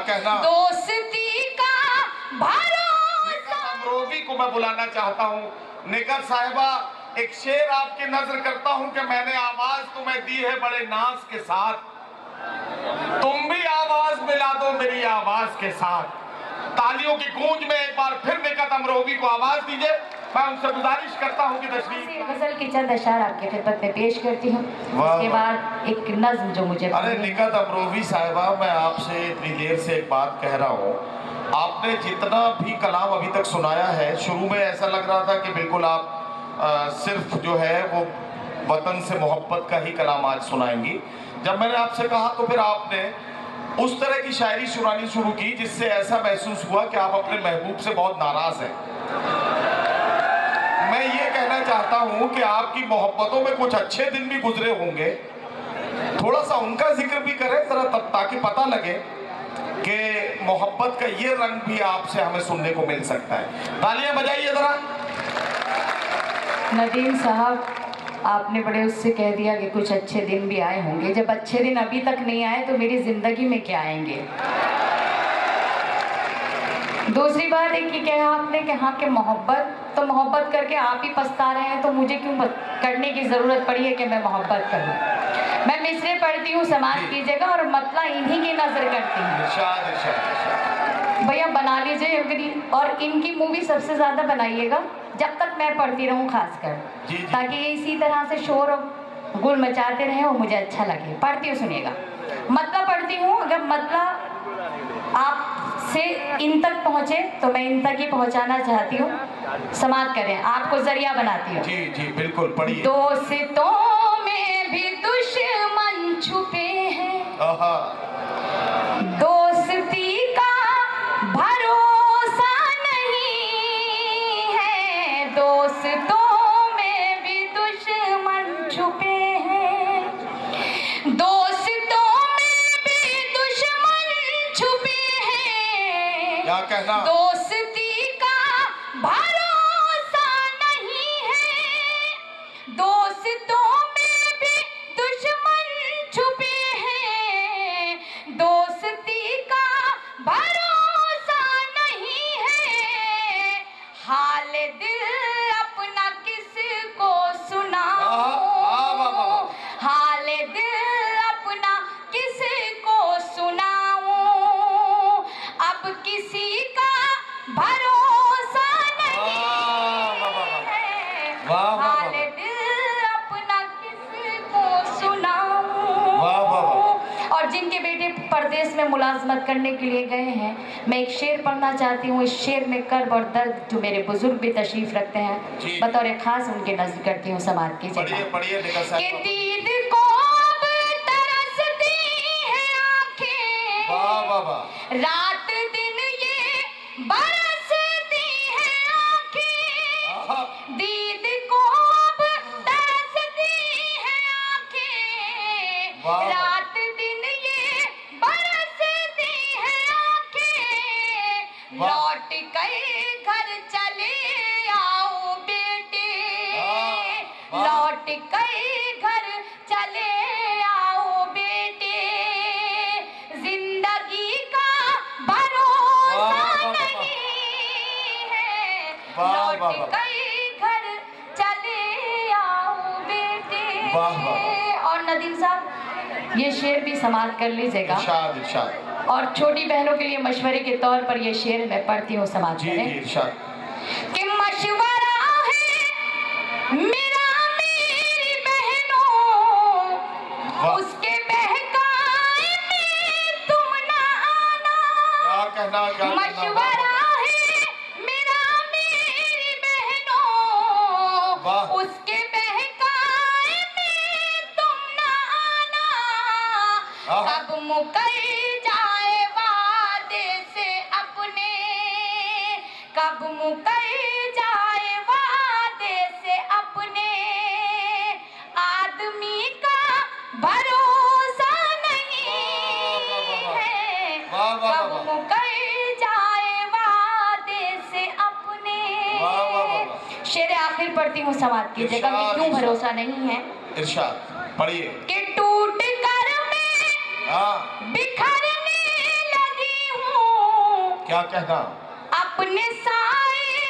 कहना? दोस्ती का भरोसा। निकत अमरोवी को मैं बुलाना चाहता हूँ। निकत साहिबा, एक शेर आपकी नजर करता हूँ कि मैंने आवाज तुम्हें दी है बड़े नाज के साथ, तुम भी आवाज मिला दो मेरी आवाज के साथ। तालियों की गूंज में एक बार फिर निकत अमरोवी को आवाज दीजिए। मैं उनसे गुजारिश करता हूँ कि तशरीफ। गजल की चंद अशार आपके खिदमत में पेश करती हूँ, उसके बाद एक नज्म जो मुझे। अरे निकत अमरोवी साहिबा, मैं आपसे इतनी देर से एक बात कह रहा हूँ। आपने जितना भी कलाम अभी तक सुनाया है, शुरू में ऐसा लग रहा था कि बिल्कुल आप सिर्फ जो है वो वतन से मोहब्बत का ही कलाम आज सुनाएंगी। जब मैंने आपसे कहा तो फिर आपने उस तरह की शायरी सुनानी शुरू की जिससे ऐसा महसूस हुआ कि आप अपने महबूब से बहुत नाराज हैं। मैं ये कहना चाहता हूं कि आपकी मोहब्बतों में कुछ अच्छे दिन भी गुजरे होंगे, थोड़ा सा उनका जिक्र भी करें जरा, तब ताकि पता लगे कि मोहब्बत का ये रंग भी आपसे हमें सुनने को मिल सकता है। तालियां बजाइए जरा। नदीम साहब, आपने बड़े उससे कह दिया कि कुछ अच्छे दिन भी आए होंगे। जब अच्छे दिन अभी तक नहीं आए तो मेरी जिंदगी में क्या आएंगे। दूसरी बात एक ही कहा आपने कि हाँ कि मोहब्बत तो मोहब्बत करके आप ही पछता रहे हैं, तो मुझे क्यों करने की जरूरत पड़ी है कि मैं मोहब्बत करूं। मैं मिसरे पढ़ती हूँ, समाज कीजिएगा, और मतलब इन्हीं की नजर करती हूँ। भैया बना लीजिए, और इनकी मूवी सबसे ज्यादा बनाइएगा जब तक मैं पढ़ती रहूं, खासकर ताकि ये इसी तरह से शोर और गुल मचाते रहे और मुझे अच्छा लगे। पढ़ती हूँ, सुनिएगा। मतलब पढ़ती हूँ, अगर मतलब आपसे इन तक पहुँचे तो मैं इन तक ही पहुँचाना चाहती हूँ। समाप्त करें, आपको जरिया बनाती हूँ। जी जी बिल्कुल, पढ़िए। दोस्तों में भी दुश्मन छुपे हैं, दोस्ती का भरोसा नहीं है। दोस्तों में भी दुश्मन छुपे हैं, दोस्तों में भी दुश्मन छुपे हैं। क्या कहना? दोस्ती का भरोसा नहीं है, दोस्तों में भी दुश्मन छुपे हैं। दोस्ती का भरोसा नहीं है, हाल दिल अपना किसको सुनाऊं, हाल दिल अपना किसको सुनाऊं। अब किसी का भरोसा नहीं है, हाल दिल अपना किसको सुनाऊं। और जिनके बेटे परदेश में मुलाजमत करने के लिए गए हैं, मैं एक शेर पढ़ना चाहती हूँ। इस शेर में कर्ब और दर्द जो मेरे बुजुर्ग भी तशरीफ रखते हैं, बतौर खास उनके नज़र करती हूँ। समाज की कि दीद को अब तरसती हैं आंखें, रात दिन ये बरसती हैं आंखें। दीद को अब तरसती हैं आंखें, रात दिन ये बरसती हैं आंखें। लौट गए घर चले आओ बेटे, लौट गए घर चले आओ बेटे। जिंदगी का भरोसा नहीं है, लौट गए घर चले आओ बेटे। और नदीम साहब, ये शेर भी समाप्त कर लीजिएगा। इरशाद इरशाद। और छोटी बहनों के लिए मशवरे के तौर पर ये शेर मैं पढ़ती हूँ, समाप्त करें। कि मशवरा है मेरा मेरी बहनों, उसके बहकाए में तुम ना आना। मशवरा है मेरा मेरी बहनों, उसके बहकाए में तुम ना आना। कब मुकर जाए वादे से अपने, कब मुकर जाए वादे से अपने। आदमी का भरोसा नहीं है, कब मुकर जाए वादे से अपने। शेर आखिर पढ़ती हूँ, समाप्त कीजिएगा कि क्यों भरोसा नहीं है। इरशाद पढ़िए। कि टूट कर मैं बिखरने लगी हूँ, क्या कहना? अपने साए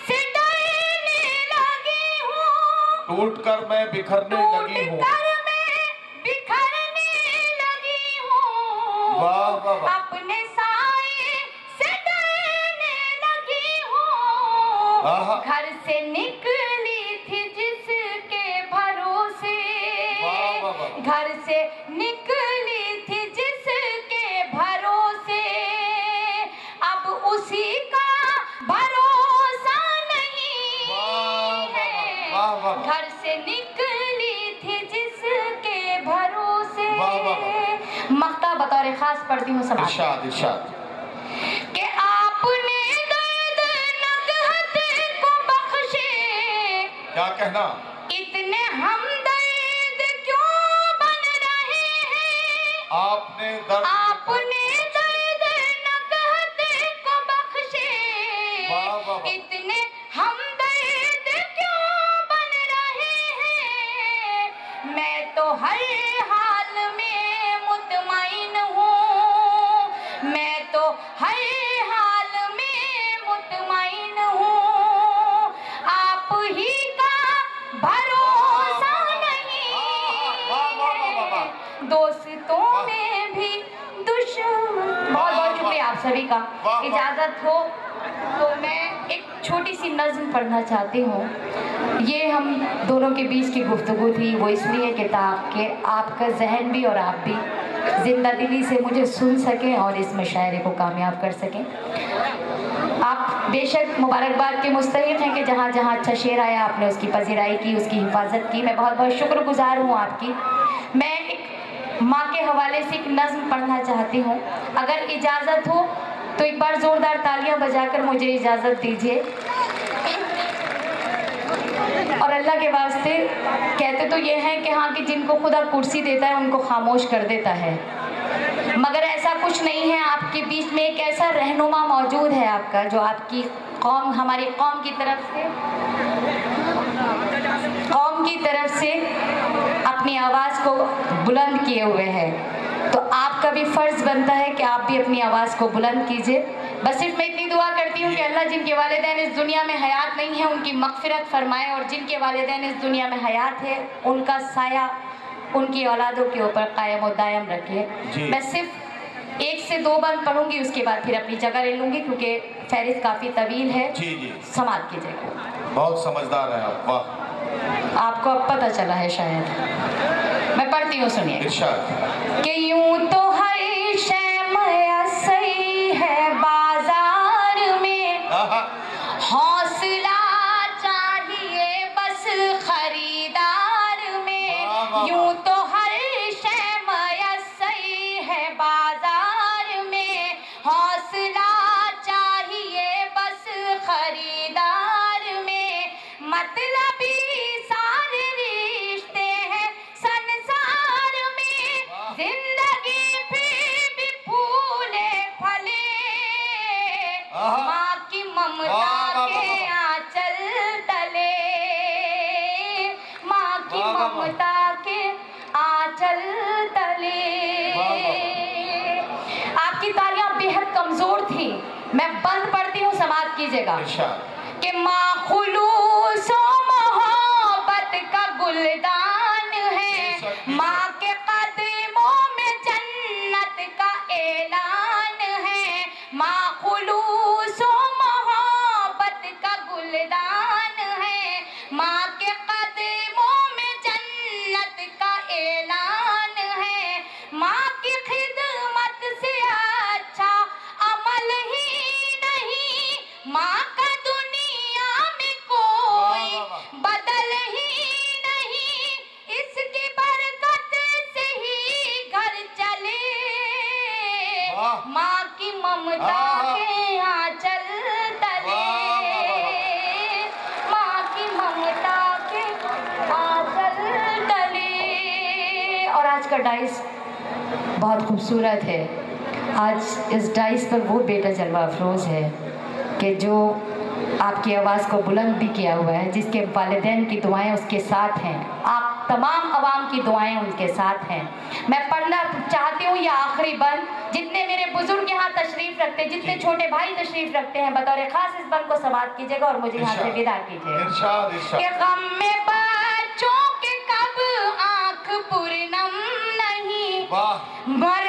से डरने लगी हूँ, टूट कर मैं बिखरने लगी हूँ। वाह वाह वाह। अपने साए से डरने लगी हूँ, घर से निकली थी जिसके भरोसे, वाह वाह वाह। घर से निकली थी जिसके भरोसे, अब उसी का भरोसा नहीं है। वाह वाह वाह। घर से निकली थी जिसके भरोसे। वाह वाह वाह। मक्ता बतौर खास पढ़ती हूँ समाज इरशाद इरशाद। कि आपने दर्दनाक हद को बख्शे, क्या कहना? इतने हमदर्द क्यों बन रहे हैं? आपने दर्दनाक हद को बख्शे, वाह वाह वाह। इतने हमदर्द क्यों बन रहे हैं? मैं तो हर हाल में मुतमईन हूँ, मैं तो हर हाल में मुतमईन हूँ, आप ही का भरोसा नहीं है, दोस्तों में भी दुश्मन। बहुत बहुत शुक्रिया आप सभी का। इजाज़त हो तो मैं एक छोटी सी नज़्म पढ़ना चाहती हूँ। ये हम दोनों के बीच की गुफ्तगू थी, वो इसलिए कि ताकि आपका जहन भी और आप भी जिंदा दिली से मुझे सुन सकें और इस मुशायरे को कामयाब कर सकें। आप बेशक मुबारकबाद के मुस्तहिक़ हैं कि जहाँ जहाँ अच्छा शेर आया आपने उसकी पजीराई की, उसकी हिफाजत की। मैं बहुत बहुत शुक्रगुजार हूँ आपकी। मैं एक माँ के हवाले से एक नज़्म पढ़ना चाहती हूँ, अगर इजाज़त हो तो एक बार ज़ोरदार तालियां बजाकर मुझे इजाज़त दीजिए। और अल्लाह के वास्ते कहते तो ये हैं कि हाँ कि जिनको खुदा कुर्सी देता है उनको खामोश कर देता है, मगर ऐसा कुछ नहीं है। आपके बीच में एक ऐसा रहनुमा मौजूद है आपका, जो आपकी कौम, हमारी कौम की तरफ से अपनी आवाज़ को बुलंद किए हुए है। तो आपका भी फ़र्ज़ बनता है कि आप भी अपनी आवाज़ को बुलंद कीजिए। बस सिर्फ मैं इतनी दुआ करती हूँ कि अल्लाह जिनके वालिदैन इस दुनिया में हयात नहीं है उनकी मग़फ़िरत फ़रमाए, और जिनके वालिदैन इस दुनिया में हयात है उनका साया उनकी औलादों के ऊपर कायम और दायम रखे। मैं सिर्फ 1 से 2 बंद पढ़ूंगी, उसके बाद फिर अपनी जगह ले लूँगी क्योंकि फहरिस्त काफ़ी तवील है। जी जी, समात कीजिएगा। बहुत समझदार हैं आप। वाह, आपको अब पता चला है शायद। मैं पढ़ती हूँ, सुनिए। इरशाद। कि यूं तो हर शय मयस्सर है बाजार में, हौसला चाहिए बस खरीदार में। यूं तो हर शय मयस्सर है बाजार में, हौसला चाहिए बस खरीदार में। मतलबी सारे रिश्ते हैं संसार में, जिंदगी फिर भी फूले फले, माँ की ममता के आंचल तले, माँ की ममता के आंचल तले। आपकी तालियां बेहद कमजोर थी, मैं बंद पढ़ती हूँ, समाप्त कीजिएगा। कि माँ खुलूस और मोहब्बत का गुलदान है, माँ के कदमों में जन्नत का ऐलान है। माँ खुलूस और मोहब्बत का गुलदान है, माँ के कदमों में जन्नत का ऐलान है। माँ की खिदमत से अच्छा अमल ही नहीं, माँ का दुनिया में कोई बदल ही नहीं, इसकी बरकत से ही घर चले, माँ की ममता के आंचल तले, माँ की ममता के आंचल तले। और आज का डाइस बहुत खूबसूरत है। आज इस डाइस पर वो बेटा जलवा अफरोज़ है कि जो आपकी आवाज़ को बुलंद भी किया हुआ है, जिसके वालिदैन की दुआएं उसके साथ हैं। आप तमाम अवाम की दुआएं उनके साथ हैं। मैं पढ़ना चाहती हूँ ये आखिरी बंद, जितने मेरे बुजुर्ग यहाँ तशरीफ रखते हैं, जितने छोटे भाई तशरीफ रखते हैं, बतौर खास इस बंद को समाप्त कीजिएगा और मुझे यहाँ से विदा कीजिएगा। इरशाद इरशाद। कि गम में बच्चों के कब आंख पूर्णम नहीं, वाह। मर